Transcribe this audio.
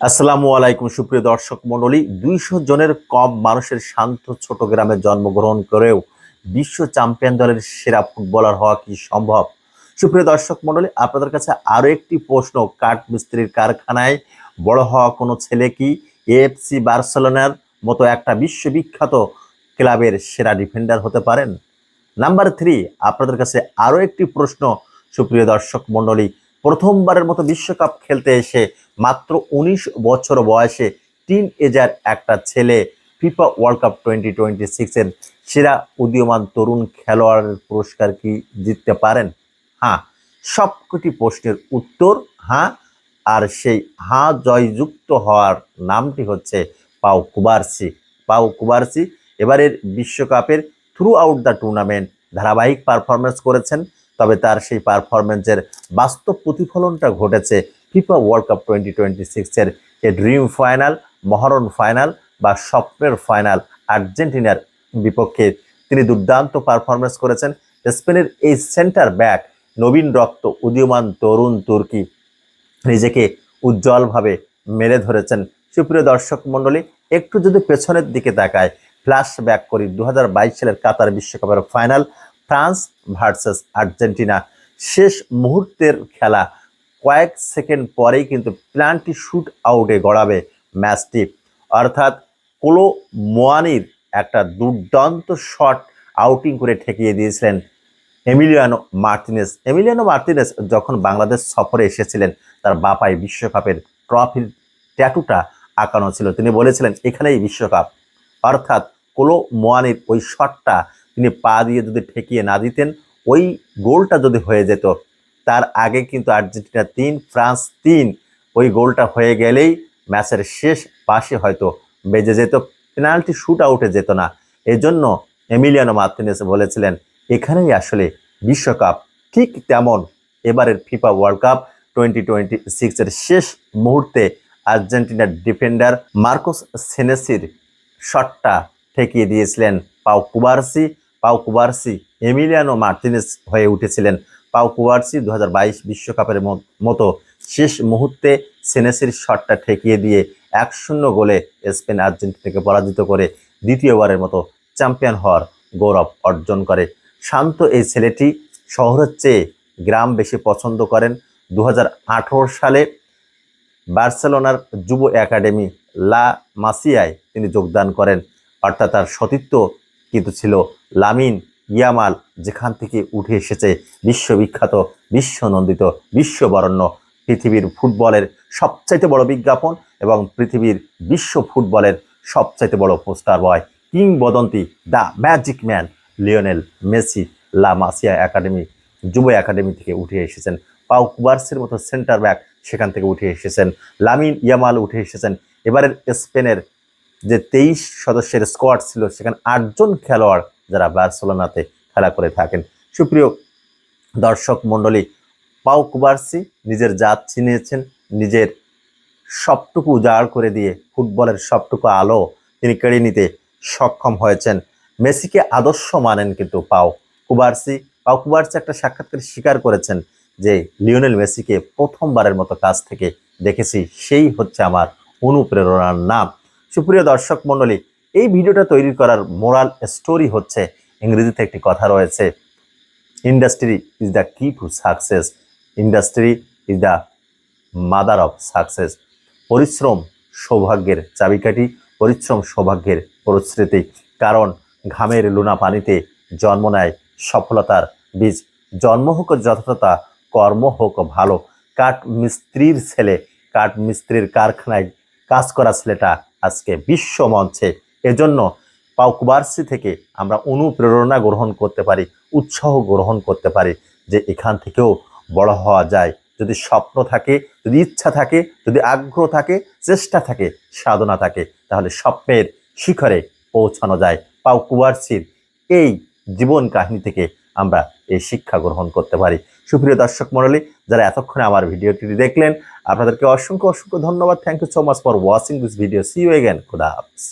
আসসালামু আলাইকুম সুপ্রিয় দর্শক মণ্ডলী। ২০০ জনের কম মানুষের শান্ত ছোট গ্রামে জন্মগ্রহণ করেও বিশ্ব চ্যাম্পিয়ন দলের সেরা ফুটবলার হওয়া কি সম্ভব? সুপ্রিয় দর্শক মণ্ডলী, আপনাদের কাছে আরও একটি প্রশ্ন। কাঠ মিস্ত্রির কারখানায় বড় হওয়া কোনো ছেলে কি এএফসি বার্সেলোনার মতো একটা বিশ্ববিখ্যাত ক্লাবের সেরা ডিফেন্ডার হতে পারেন? নাম্বার 3, আপনাদের কাছে আরও একটি প্রশ্ন। সুপ্রিয় দর্শক মণ্ডলী, প্রথমবারের মতো বিশ্বকাপ খেলতে এসে মাত্র ১৯ বছর বয়সে টিন এজার একটা ছেলে ফিফা ওয়ার্ল্ড কাপ 2026 এর সেরা উদীয়মান তরুণ খেলোয়াড়ের পুরস্কার কি জিততে পারেন? হ্যাঁ, সবকটি প্রশ্নের উত্তর হ্যাঁ। আর সেই হ্যাঁ জয়যুক্ত হওয়ার নামটি হচ্ছে পাও কুবার্সি। পাও কুবার্সি এবারের বিশ্বকাপের থ্রু আউট দ্য টুর্নামেন্ট ধারাবাহিক পারফরমেন্স করেছেন। তবে তার সেই পারফরমেন্সের বাস্তব প্রতিফলনটা ঘটেছে ফিফা ওয়ার্ল্ড কাপ 2026 এর এ ড্রিম ফাইনাল, মহারণ ফাইনাল বা স্বপ্নের ফাইনাল আর্জেন্টিনার বিপক্ষে তিনি দুর্দান্ত পারফরমেন্স করেছেন। স্পেনের এই সেন্টার ব্যাক নবীন রক্ত উদীয়মান তরুণ তুর্কি নিজেকে উজ্জ্বলভাবে মেলে ধরেছেন। সুপ্রিয় দর্শক মণ্ডলী, একটু যদি পেছনের দিকে তাকায়, ফ্ল্যাশ ব্যাক করি 2022 সালের কাতার বিশ্বকাপের ফাইনাল, ফ্রান্স ভার্সেস আর্জেন্টিনা। শেষ মুহূর্তের খেলা, কয়েক সেকেন্ড পরেই কিন্তু প্ল্যানটি শুট আউটে গড়াবে ম্যাচটি। অর্থাৎ কোলো মোয়ানির একটা দুর্দান্ত শট আউটিং করে ঠেকিয়ে দিয়েছিলেন এমিলিয়ানো মার্টিনেজ। এমিলিয়ানো মার্টিনেজ যখন বাংলাদেশ সফরে এসেছিলেন, তার বাপায় বিশ্বকাপের ট্রফির ট্যাটুটা আঁকানো ছিল। তিনি বলেছিলেন এখানেই বিশ্বকাপ। অর্থাৎ কোলো মোয়ানির ওই শটটা তিনি পা দিয়ে যদি ঠেকিয়ে না দিতেন, ওই গোলটা যদি হয়ে যেত, তার আগে কিন্তু আর্জেন্টিনা ৩ ফ্রান্স ৩, ওই গোলটা হয়ে গেলেই ম্যাচের শেষ পাশে হয়তো বেজে যেত, পেনাল্টি শুট আউটে যেত না। এজন্য এমিলিয়ানো মার্টিনেজ বলেছিলেন এখানেই আসলে বিশ্বকাপ। ঠিক তেমন এবারের ফিফা ওয়ার্ল্ড কাপ 2026 এর শেষ মুহূর্তে আর্জেন্টিনার ডিফেন্ডার মার্কোস সেনেসির শটটা ঠেকিয়ে দিয়েছিলেন পাও কুবার্সি। পাও কুবার্সি এমিলিয়ানো মার্টিনেজ হয়ে উঠেছিলেন। পাও কুবার্সি 2022 বিশ্বকাপের মতো শেষ মুহূর্তে সেনেসির শটটা ঠেকিয়ে দিয়ে 1-0 গোলে স্পেন আর্জেন্টিনাকে পরাজিত করে দ্বিতীয়বারের মতো চ্যাম্পিয়ন হওয়ার গৌরব অর্জন করে। শান্ত এই ছেলেটি শহরের চেয়ে গ্রাম বেশি পছন্দ করেন। 2018 সালে বার্সেলোনার যুব একাডেমি লা মাসিয়ায় তিনি যোগদান করেন। অর্থাৎ তার সতীর্থ কিন্তু ছিল লামিন ইয়ামাল, যেখান থেকে উঠে এসেছে বিশ্ববিখ্যাত, বিশ্বনন্দিত, বিশ্ববরণ্য, পৃথিবীর ফুটবলের সবচাইতে বড় বিজ্ঞাপন এবং পৃথিবীর বিশ্ব ফুটবলের সবচাইতে বড় পোস্টার বয়, কিংবদন্তি the magic man Lionel Messi লা মাসিয়া একাডেমি, যুব একাডেমি থেকে উঠে এসেছেন। পাও কুবার্সির মতো সেন্টার ব্যাক সেখান থেকে উঠে এসেছেন। লামিন ইয়ামাল উঠে এসেছেন। এবারের স্পেনের যে 23 সদস্যের স্কোয়াড ছিল, সেখানে 8 জন খেলোয়াড় যারা বার্সেলোনাতে খেলা করে থাকেন। সুপ্রিয় দর্শক মণ্ডলী, পাও কুবার্সি নিজের জাত চিনিয়েছেন, নিজের সবটুকু উজাড় করে দিয়ে ফুটবলের সবটুকু আলো তিনি কেড়ে নিতে সক্ষম হয়েছেন। মেসিকে আদর্শ মানেন কিন্তু পাও কুবার্সি। পাও কুবার্সি একটা সাক্ষাৎকারে স্বীকার করেছেন যে লিওনেল মেসিকে প্রথমবারের মতো কাছ থেকে দেখেছি, সেই হচ্ছে আমার অনুপ্রেরণার নাম। সুপ্রিয় দর্শক মণ্ডলী, এই ভিডিওটা তৈরি করার মোরাল স্টোরি হচ্ছে, ইংরেজিতে একটি কথা রয়েছে, ইন্ডাস্ট্রি ইজ দ্য কি to success, industry is the mother of success. পরিশ্রম সৌভাগ্যের চাবিকাঠি, পরিশ্রম সৌভাগ্যের প্রস্তুতি। কারণ ঘামের লুনা পানিতে জন্ম নেয় সফলতার বীজ। জন্ম হোক যথাযথতা, কর্ম হোক ভালো। কাঠ মিস্ত্রির ছেলে, কাঠ মিস্ত্রির কারখানায় কাজ করা ছেলেটা আজকে বিশ্ব মঞ্চে। এজন্য পাও কুবার্সি থেকে আমরা অনুপ্রেরণা গ্রহণ করতে পারি, উৎসাহ গ্রহণ করতে পারি যে এখান থেকেও বড় হওয়া যায়। যদি স্বপ্ন থাকে, যদি ইচ্ছা থাকে, যদি আগ্রহ থাকে, চেষ্টা থাকে, সাধনা থাকে, তাহলে স্বপ্নের শিখরে পৌঁছানো যায়। পাও কুবার্সির এই জীবন কাহিনী থেকে আমরা এই শিক্ষা গ্রহণ করতে পারি। সুপ্রিয় দর্শক মণ্ডলী, যারা এতক্ষণে আমার ভিডিওটি দেখলেন, আপনাদেরকে অসংখ্য অসংখ্য ধন্যবাদ। Thank you so much for watching this video. See you again. খুদা হাফেজ।